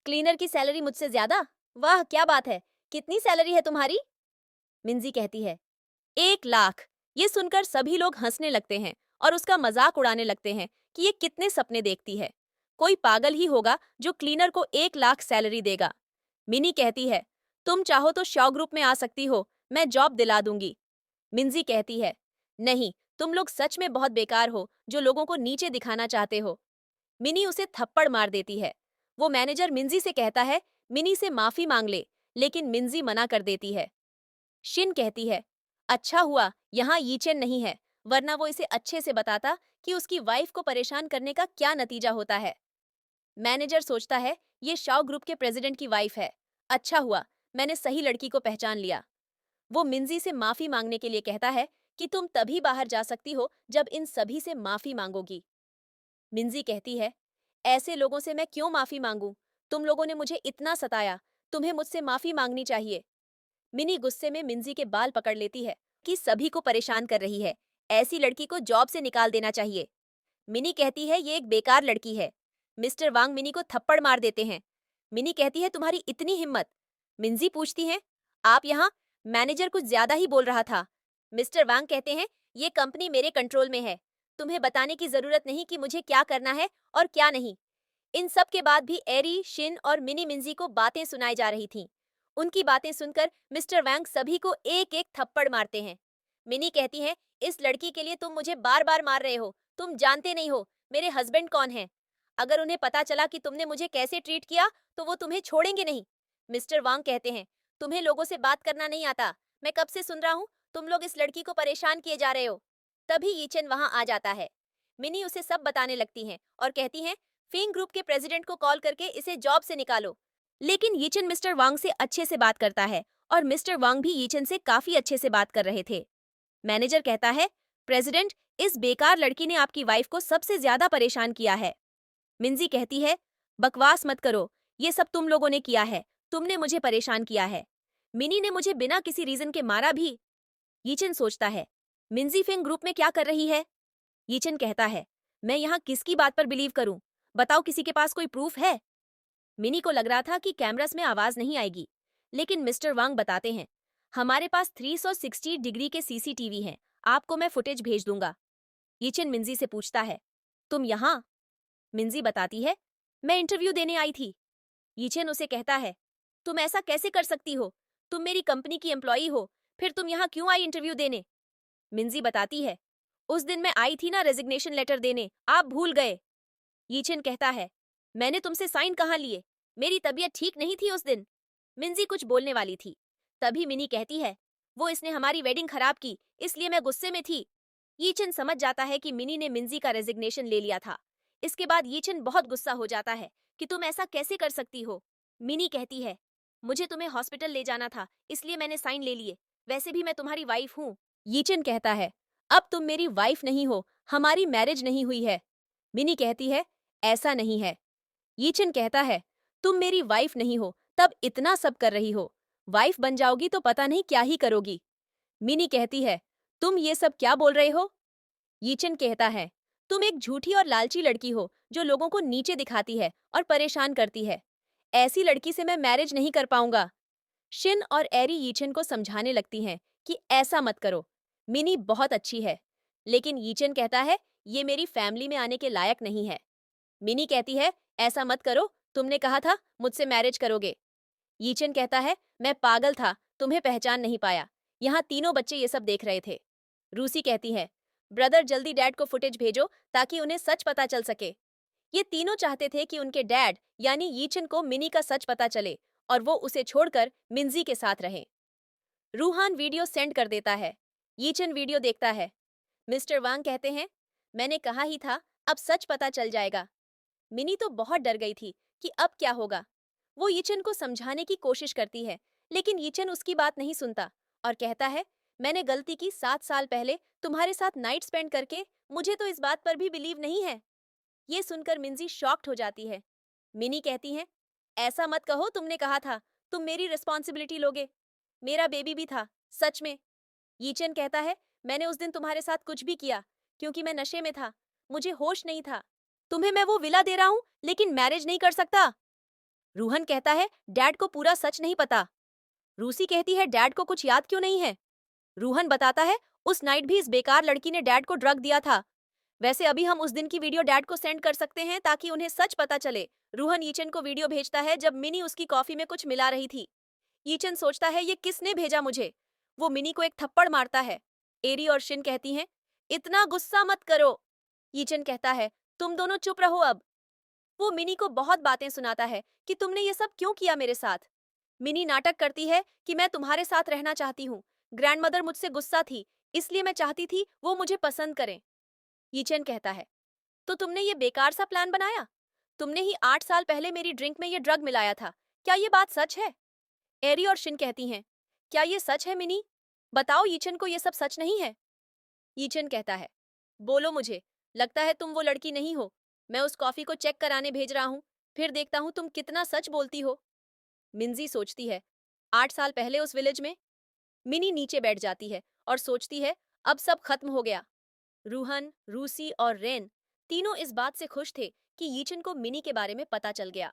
Speaker 1: क्लीनर की सैलरी मुझसे ज्यादा? वाह क्या बात है, कितनी सैलरी है तुम्हारी? मिंजी कहती है, 1 लाख। ये सुनकर सभी लोग हंसने लगते हैं और उसका मजाक उड़ाने लगते हैं कि ये कितने सपने देखती है। कोई पागल ही होगा जो क्लीनर को 1 लाख सैलरी देगा। मिनी कहती है, तुम चाहो तो शॉ ग्रुप में आ सकती हो, मैं जॉब दिला दूंगी। मिंजी कहती है, नहीं, तुम लोग सच में बहुत बेकार हो जो लोगों को नीचे दिखाना चाहते हो। मिनी उसे थप्पड़ मार देती है। वो मैनेजर मिंजी से कहता है, मिनी से माफी मांग ले, लेकिन मिंजी मना कर देती है। शिन कहती है, अच्छा हुआ यहाँ यीचेन नहीं है, वरना वो इसे अच्छे से बताता कि उसकी वाइफ को परेशान करने का क्या नतीजा होता है। मैनेजर सोचता है, ये शाओ ग्रुप के प्रेसिडेंट की वाइफ है। अच्छा हुआ मैंने सही लड़की को पहचान लिया। वो मिंजी से माफी मांगने के लिए कहता है कि तुम तभी बाहर जा सकती हो जब इन सभी से माफी मांगोगी। मिंजी कहती है, ऐसे लोगों से मैं क्यों माफी मांगूं? तुम लोगों ने मुझे इतना सताया, तुम्हें मुझसे माफी मांगनी चाहिए। मिनी गुस्से में मिंजी के बाल पकड़ लेती है कि सभी को परेशान कर रही है, ऐसी लड़की को जॉब से निकाल देना चाहिए। मिनी कहती है, ये एक बेकार लड़की है। मिस्टर वांग मिनी को थप्पड़ मार देते हैं। मिनी कहती है, तुम्हारी इतनी हिम्मत? मिंजी पूछती है, आप यहाँ? मैनेजर कुछ ज्यादा ही बोल रहा था। मिस्टर वांग कहते हैं, ये कंपनी मेरे कंट्रोल में है, तुम्हें बताने की जरूरत नहीं कि मुझे क्या करना है और क्या नहीं। इन सब के बाद भी एरी, शिन और मिनी मिंजी को बातें सुनाई जा रही थीं। उनकी बातें सुनकर मिस्टर वैंग सभी को एक एक थप्पड़ मारते हैं। मिनी कहती है, इस लड़की के लिए तुम मुझे बार बार मार रहे हो, तुम जानते नहीं हो मेरे हस्बैंड कौन हैं। अगर उन्हें पता चला कि तुमने मुझे कैसे ट्रीट किया तो वो तुम्हें छोड़ेंगे नहीं। मिस्टर वांग कहते हैं, तुम्हें लोगों से बात करना नहीं आता, मैं कब से सुन रहा हूँ तुम लोग इस लड़की को परेशान किए जा रहे हो। तभी यीचेन वहां आ जाता है। मिनी उसे सब बताने लगती हैं और कहती हैं, फिंग ग्रुप के प्रेसिडेंट को कॉल करके इसे जॉब से निकालो। लेकिन यीचेन मिस्टर वांग से अच्छे से बात करता है और मिस्टर वांग भी यीचेन से काफी अच्छे से बात कर रहे थे। मैनेजर कहता है, प्रेसिडेंट, इस बेकार लड़की ने आपकी वाइफ को सबसे ज्यादा परेशान किया है। मिंजी कहती है, बकवास मत करो, ये सब तुम लोगों ने किया है, तुमने मुझे परेशान किया है। मिनी ने मुझे बिना किसी रीजन के मारा भी। यीचेन सोचता है, मिंजी फिंग ग्रुप में क्या कर रही है? यीचेन कहता है, मैं यहाँ किसकी बात पर बिलीव करूं? बताओ, किसी के पास कोई प्रूफ है? मिनी को लग रहा था कि कैमरास में आवाज नहीं आएगी, लेकिन मिस्टर वांग बताते हैं, हमारे पास 360 डिग्री के सीसीटीवी हैं, आपको मैं फुटेज भेज दूंगा। यीचेन मिंजी से पूछता है, तुम यहाँ? मिंजी बताती है, मैं इंटरव्यू देने आई थी। यीचेन उसे कहता है, तुम ऐसा कैसे कर सकती हो? तुम मेरी कंपनी की एम्प्लॉई हो, फिर तुम यहाँ क्यों आई इंटरव्यू देने? मिंजी बताती है, उस दिन मैं आई थी ना रेजिग्नेशन लेटर देने, आप भूल गए। यीचेन कहता है, मैंने तुमसे साइन कहाँ लिए? मेरी तबीयत ठीक नहीं थी उस दिन। मिंजी कुछ बोलने वाली थी, तभी मिनी कहती है, वो इसने हमारी वेडिंग खराब की, इसलिए मैं गुस्से में थी। यीचेन समझ जाता है कि मिनी ने मिंजी का रेजिग्नेशन ले लिया था। इसके बाद यीचेन बहुत गुस्सा हो जाता है कि तुम ऐसा कैसे कर सकती हो। मिनी कहती है, मुझे तुम्हें हॉस्पिटल ले जाना था, इसलिए मैंने साइन ले लिए, वैसे भी मैं तुम्हारी वाइफ हूँ। यीचेन कहता है, अब तुम मेरी वाइफ नहीं हो, हमारी मैरिज नहीं हुई है। मिनी कहती है, ऐसा नहीं है। यीचेन कहता है, तुम मेरी वाइफ नहीं हो, तब इतना सब कर रही हो, वाइफ बन जाओगी तो पता नहीं क्या ही करोगी। मिनी कहती है, तुम ये सब क्या बोल रहे हो? यीचेन कहता है, तुम एक झूठी और लालची लड़की हो जो लोगों को नीचे दिखाती है और परेशान करती है। ऐसी लड़की से मैं मैरिज नहीं कर पाऊंगा। शिन और एरी यीचेन को समझाने लगती हैं कि ऐसा मत करो, मिनी बहुत अच्छी है। लेकिन यीचेन कहता है, ये मेरी फैमिली में आने के लायक नहीं है। मिनी कहती है, ऐसा मत करो, तुमने कहा था मुझसे मैरिज करोगे। यीचेन कहता है, मैं पागल था, तुम्हें पहचान नहीं पाया। यहाँ तीनों बच्चे ये सब देख रहे थे। रूसी कहती है, ब्रदर जल्दी डैड को फुटेज भेजो ताकि उन्हें सच पता चल सके। ये तीनों चाहते थे कि उनके डैड यानी यीचेन को मिनी का सच पता चले और वो उसे छोड़कर मिंजी के साथ रहे। रूहान वीडियो सेंड कर देता है। यीचेन वीडियो देखता है। मिस्टर वांग कहते हैं, मैंने कहा ही था, अब सच पता चल जाएगा। मिनी तो बहुत डर गई थी कि अब क्या होगा। वो यीचेन को समझाने की कोशिश करती है, लेकिन यीचेन उसकी बात नहीं सुनता और कहता है, मैंने गलती की 7 साल पहले तुम्हारे साथ नाइट स्पेंड करके, मुझे तो इस बात पर भी बिलीव नहीं है। ये सुनकर मिंजी शॉक्ड हो जाती है। मिनी कहती हैं, ऐसा मत कहो, तुमने कहा था तुम मेरी रिस्पॉन्सिबिलिटी लोगे। मेरा बेबी भी था, सच में। यीचन कहता है, मैंने उस दिन तुम्हारे साथ कुछ भी किया क्योंकि मैं नशे में था, मुझे होश नहीं था। तुम्हें मैं वो विला दे रहा हूँ लेकिन मैरिज नहीं कर सकता। रूहन कहता है, डैड को पूरा सच नहीं पता। रूसी कहती है, डैड को कुछ याद क्यों नहीं है? रूहन बताता है, उस नाइट भी इस बेकार लड़की ने डैड को ड्रग दिया था। वैसे अभी हम उस दिन की वीडियो डैड को सेंड कर सकते हैं ताकि उन्हें सच पता चले। रूहन यीचन को वीडियो भेजता है जब मिनी उसकी कॉफी में कुछ मिला रही थी। यीचन सोचता है, ये किसने भेजा मुझे? वो मिनी को एक थप्पड़ मारता है। एरी और शिन कहती हैं, इतना गुस्सा मत करो। यीचन कहता है, तुम दोनों चुप रहो अब। वो मिनी को बहुत बातें सुनाता है कि तुमने ये सब क्यों किया मेरे साथ। मिनी नाटक करती है कि मैं तुम्हारे साथ रहना चाहती हूँ। ग्रैंडमदर मुझसे गुस्सा थी, इसलिए मैं चाहती थी वो मुझे पसंद करें। यीचन कहता है, तो तुमने ये बेकार सा प्लान बनाया? तुमने ही 8 साल पहले मेरी ड्रिंक में ये ड्रग मिलाया था। क्या ये बात सच है? एरी और शिन कहती हैं, क्या ये सच है मिनी? बताओ यीचन को ये सब सच नहीं है। यीचन कहता है, बोलो मुझे, लगता है तुम वो लड़की नहीं हो। मैं उस कॉफी को चेक कराने भेज रहा हूँ, फिर देखता हूँ तुम कितना सच बोलती हो। मिंजी सोचती है, 8 साल पहले उस विलेज में? मिनी नीचे बैठ जाती है और सोचती है, अब सब खत्म हो गया। रूहन, रूसी और रेन तीनों इस बात से खुश थे कि यीचन को मिनी के बारे में पता चल गया।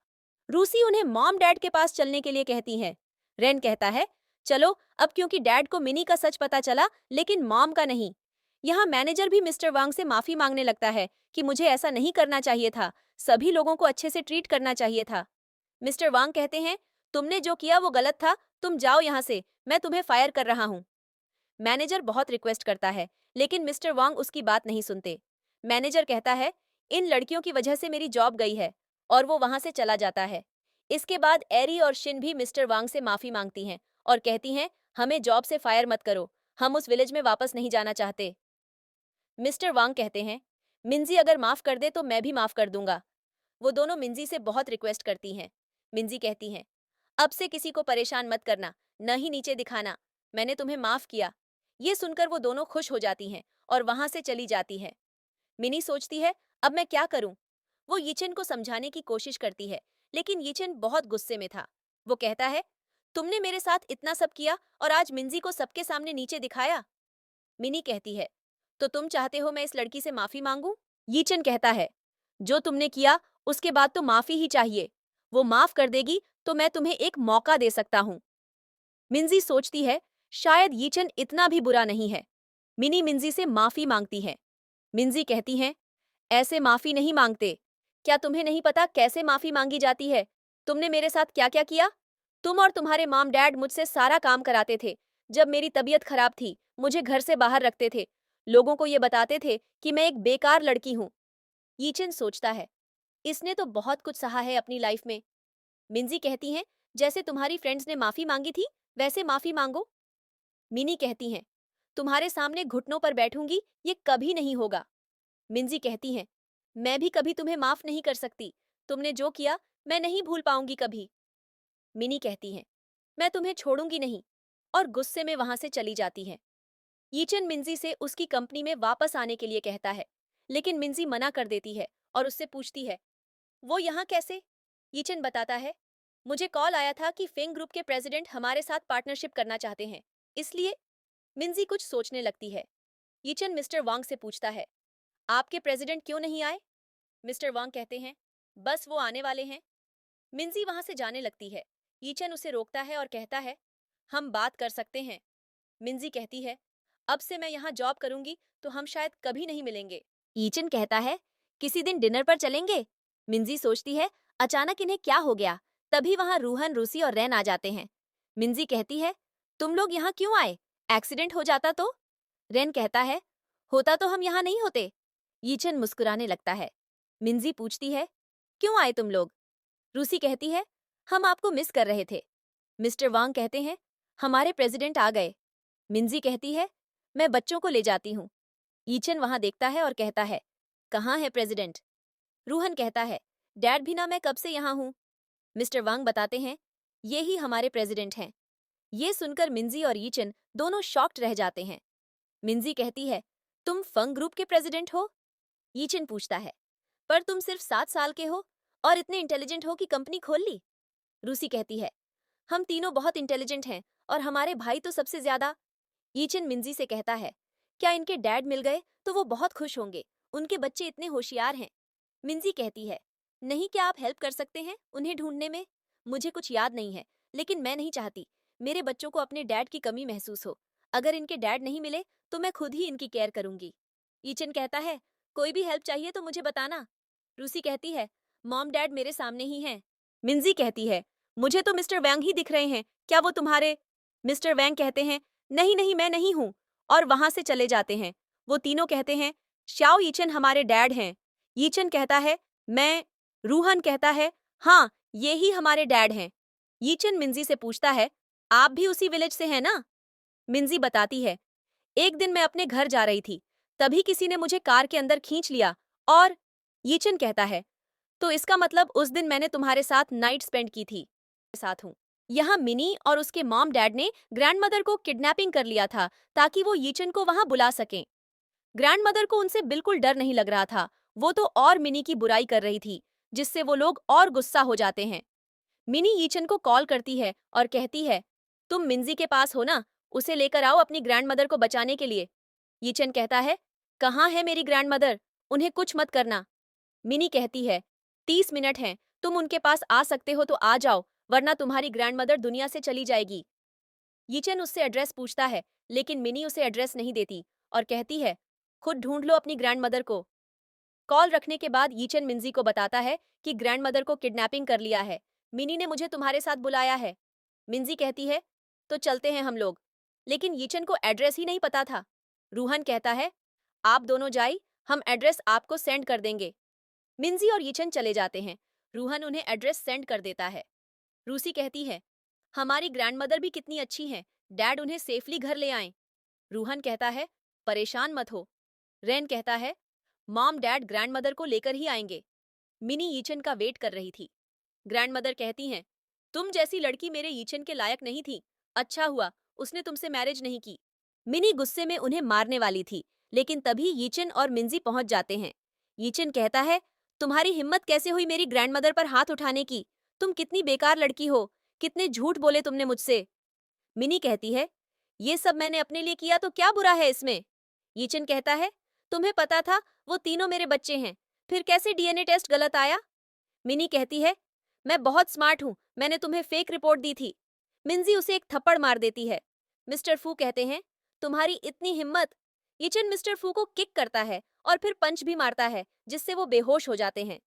Speaker 1: रूसी उन्हें मॉम डैड के पास चलने के लिए कहती हैं। रेन कहता है, चलो अब, क्योंकि डैड को मिनी का सच पता चला लेकिन मॉम का नहीं। यहाँ मैनेजर भी मिस्टर वांग से माफी मांगने लगता है कि मुझे ऐसा नहीं करना चाहिए था, सभी लोगों को अच्छे से ट्रीट करना चाहिए था। मिस्टर वांग कहते हैं, तुमने जो किया वो गलत था, तुम जाओ यहाँ से, मैं तुम्हें फायर कर रहा हूँ। मैनेजर बहुत रिक्वेस्ट करता है लेकिन मिस्टर वांग उसकी बात नहीं सुनते। मैनेजर कहता है, इन लड़कियों की वजह से मेरी जॉब गई है, और वो वहां से चला जाता है। इसके बाद एरी और शिन भी मिस्टर वांग से माफी मांगती हैं और कहती हैं, हमें जॉब से फायर मत करो, हम उस विलेज में वापस नहीं जाना चाहते। मिस्टर वांग कहते हैं, मिंजी अगर माफ कर दे तो मैं भी माफ कर दूंगा। वो दोनों मिंजी से बहुत रिक्वेस्ट करती हैं। मिंजी कहती हैं, अब से किसी को परेशान मत करना, न ही नीचे दिखाना, मैंने तुम्हें माफ किया। ये सुनकर वो दोनों खुश हो जाती हैं और वहां से चली जाती हैं। मिनी सोचती है, अब मैं क्या करूं? वो यीचन को समझाने की कोशिश करती है लेकिन यीचन बहुत गुस्से में था। वो कहता है, तुमने मेरे साथ इतना सब किया और आज मिंजी को सबके सामने नीचे दिखाया। मिनी कहती है, तो तुम चाहते हो मैं इस लड़की से माफी मांगूं? यीचन कहता है, जो तुमने किया उसके बाद तो माफी ही चाहिए। वो माफ कर देगी तो मैं तुम्हें एक मौका दे सकता हूं। मिंजी सोचती है, शायद यीचन इतना भी बुरा नहीं है। मिनी मिंजी से माफी मांगती है। मिंजी कहती हैं, ऐसे माफी नहीं मांगते। क्या तुम्हें नहीं पता कैसे माफी मांगी जाती है? तुमने मेरे साथ क्या क्या किया? तुम और तुम्हारे मॉम डैड मुझसे सारा काम कराते थे। जब मेरी तबीयत खराब थी, मुझे घर से बाहर रखते थे। लोगों को ये बताते थे कि मैं एक बेकार लड़की हूँ। यीचन सोचता है, इसने तो बहुत कुछ सहा है अपनी लाइफ में। मिंजी कहती हैं, जैसे तुम्हारी फ्रेंड्स ने माफी मांगी थी, वैसे माफी मांगो। मिनी कहती हैं, तुम्हारे सामने घुटनों पर बैठूंगी, ये कभी नहीं होगा। मिंजी कहती हैं, मैं भी कभी तुम्हें माफ नहीं कर सकती। तुमने जो किया मैं नहीं भूल पाऊंगी कभी। मिनी कहती हैं, मैं तुम्हें छोड़ूंगी नहीं, और गुस्से में वहां से चली जाती हैं। यीचन मिंजी से उसकी कंपनी में वापस आने के लिए कहता है लेकिन मिंजी मना कर देती है और उससे पूछती है, वो यहाँ कैसे? यीचन बताता है, मुझे कॉल आया था कि फेंग ग्रुप के प्रेसिडेंट हमारे साथ पार्टनरशिप करना चाहते हैं, इसलिए। मिंजी कुछ सोचने लगती है। यीचन मिस्टर वांग से पूछता है, आपके प्रेसिडेंट क्यों नहीं आए? मिस्टर वांग कहते हैं, बस वो आने वाले हैं। मिंजी वहां से जाने लगती है। यीचन उसे रोकता है और कहता है, हम बात कर सकते हैं। मिंजी कहती है, अब से मैं यहाँ जॉब करूंगी तो हम शायद कभी नहीं मिलेंगे। यीचन कहता है, किसी दिन डिनर पर चलेंगे? मिंजी सोचती है, अचानक इन्हें क्या हो गया? तभी वहां रूहन, रूसी और रैन आ जाते हैं। मिंजी कहती है, तुम लोग यहाँ क्यों आए? एक्सीडेंट हो जाता तो? रेन कहता है, होता तो हम यहाँ नहीं होते। यीचन मुस्कुराने लगता है। मिंजी पूछती है, क्यों आए तुम लोग? रूसी कहती है, हम आपको मिस कर रहे थे। मिस्टर वांग कहते हैं, हमारे प्रेसिडेंट आ गए। मिंजी कहती है, मैं बच्चों को ले जाती हूँ। यीचन वहां देखता है और कहता है, कहाँ है प्रेसिडेंट? रूहन कहता है, डैड भी ना, मैं कब से यहाँ हूँ। मिस्टर वांग बताते हैं, ये ही हमारे प्रेसिडेंट हैं। ये सुनकर मिंजी और यीचन दोनों शॉक्ड रह जाते हैं। मिंजी कहती है, तुम फंग ग्रुप के प्रेसिडेंट हो? यीचन पूछता है, पर तुम सिर्फ 7 साल के हो और इतने इंटेलिजेंट हो कि कंपनी खोल ली। रूसी कहती है, हम तीनों बहुत इंटेलिजेंट हैं और हमारे भाई तो सबसे ज्यादा। यीचन मिंजी से कहता है, क्या इनके डैड मिल गए तो वो बहुत खुश होंगे, उनके बच्चे इतने होशियार हैं। मिंजी कहती है, नहीं, क्या आप हेल्प कर सकते हैं उन्हें ढूंढने में? मुझे कुछ याद नहीं है, लेकिन मैं नहीं चाहती मेरे बच्चों को अपने डैड की कमी महसूस हो। अगर इनके डैड नहीं मिले तो मैं खुद ही इनकी केयर करूंगी। यीचन कहता है, कोई भी हेल्प चाहिए तो मुझे बताना। रूसी कहती है, मॉम डैड मेरे सामने ही हैं। मिंजी कहती है, मुझे तो मिस्टर वैंग ही दिख रहे हैं, क्या वो तुम्हारे? मिस्टर वैंग कहते हैं, नहीं नहीं, मैं नहीं हूँ, और वहां से चले जाते हैं। वो तीनों कहते हैं, शाओ यीचन हमारे डैड हैं। यीचन कहता है, मैं। रूहन कहता है, हाँ, ये ही हमारे डैड हैं। यीचन मिंजी से पूछता है, आप भी उसी विलेज से हैं ना? मिंजी बताती है, एक दिन मैं अपने घर जा रही थी, तभी किसी ने मुझे कार के अंदर खींच लिया और। यीचन कहता है, तो इसका मतलब उस दिन मैंने तुम्हारे साथ नाइट स्पेंड की थी। साथ हूँ। यहाँ मिनी और उसके मॉम डैड ने ग्रैंडमदर को किडनैपिंग कर लिया था ताकि वो यीचन को वहां बुला सकें। ग्रैंडमदर को उनसे बिल्कुल डर नहीं लग रहा था, वो तो और मिनी की बुराई कर रही थी, जिससे वो लोग और गुस्सा हो जाते हैं। मिनी यीचन को कॉल करती है और कहती है, तुम मिंजी के पास हो ना, उसे लेकर आओ अपनी ग्रैंडमदर को बचाने के लिए। यीचन कहता है, कहाँ है मेरी ग्रैंडमदर, उन्हें कुछ मत करना। मिनी कहती है, 30 मिनट हैं, तुम उनके पास आ सकते हो तो आ जाओ, वरना तुम्हारी ग्रैंडमदर दुनिया से चली जाएगी। यीचन उससे एड्रेस पूछता है, लेकिन मिनी उसे एड्रेस नहीं देती और कहती है, खुद ढूंढ लो अपनी ग्रैंडमदर को। कॉल रखने के बाद यीचन मिंजी को बताता है कि ग्रैंडमदर को किडनैपिंग कर लिया है। मिनी ने मुझे तुम्हारे साथ बुलाया है। मिंजी कहती है, तो चलते हैं हम लोग। लेकिन यीचन को एड्रेस ही नहीं पता था। रूहन कहता है, आप दोनों जाइए, हम एड्रेस आपको सेंड कर देंगे। मिंजी और यीचन चले जाते हैं। रूहन उन्हें एड्रेस सेंड कर देता है। रूसी कहती है, हमारी ग्रैंडमदर भी कितनी अच्छी हैं, डैड उन्हें सेफली घर ले आए। रूहन कहता है, परेशान मत हो। रेन कहता है, मॉम डैड ग्रैंडमदर को लेकर ही आएंगे। मिनी यीचन का वेट कर रही थी। ग्रैंडमदर कहती हैं, तुम जैसी लड़की मेरे यीचन के लायक नहीं थी। अच्छा हुआ उसने तुमसे मैरिज नहीं की। मिनी गुस्से में उन्हें मारने वाली थी, लेकिन तभी यीचन और मिंजी पहुंच जाते हैं। यीचन कहता है, तुम्हारी हिम्मत कैसे हुई मेरी ग्रैंडमदर पर हाथ उठाने की? तुम कितनी बेकार लड़की हो, कितने झूठ बोले तुमने मुझसे। मिनी कहती है, ये सब मैंने अपने लिए किया तो क्या बुरा है इसमें? यीचन कहता है, तुम्हें पता था वो तीनों मेरे बच्चे हैं, फिर कैसे डीएनए टेस्ट गलत आया? मिनी कहती है, मैं बहुत स्मार्ट हूँ, मैंने तुम्हें फेक रिपोर्ट दी थी। मिंजी उसे एक थप्पड़ मार देती है। मिस्टर फू कहते हैं, तुम्हारी इतनी हिम्मत। यीचन मिस्टर फू को किक करता है और फिर पंच भी मारता है, जिससे वो बेहोश हो जाते हैं।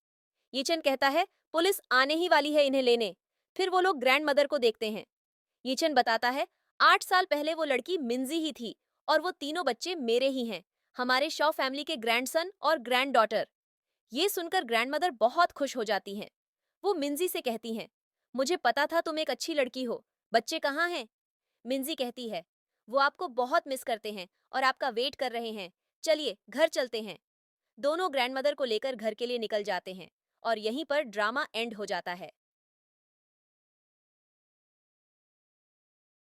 Speaker 1: यीचन कहता है, पुलिस आने ही वाली है इन्हें लेने। फिर वो लोग ग्रैंडमदर को देखते हैं। यीचन बताता है, 8 साल पहले वो लड़की मिंजी ही थी और वो तीनों बच्चे मेरे ही हैं, हमारे शॉ फैमिली के ग्रैंडसन और ग्रैंड डॉटर। ये सुनकर ग्रैंडमदर बहुत खुश हो जाती हैं। वो मिंजी से कहती हैं, मुझे पता था तुम एक अच्छी लड़की हो, बच्चे कहाँ हैं? मिंजी कहती है, वो आपको बहुत मिस करते हैं और आपका वेट कर रहे हैं, चलिए घर चलते हैं। दोनों ग्रैंडमदर को लेकर घर के लिए निकल जाते हैं और यहीं पर ड्रामा एंड हो जाता है।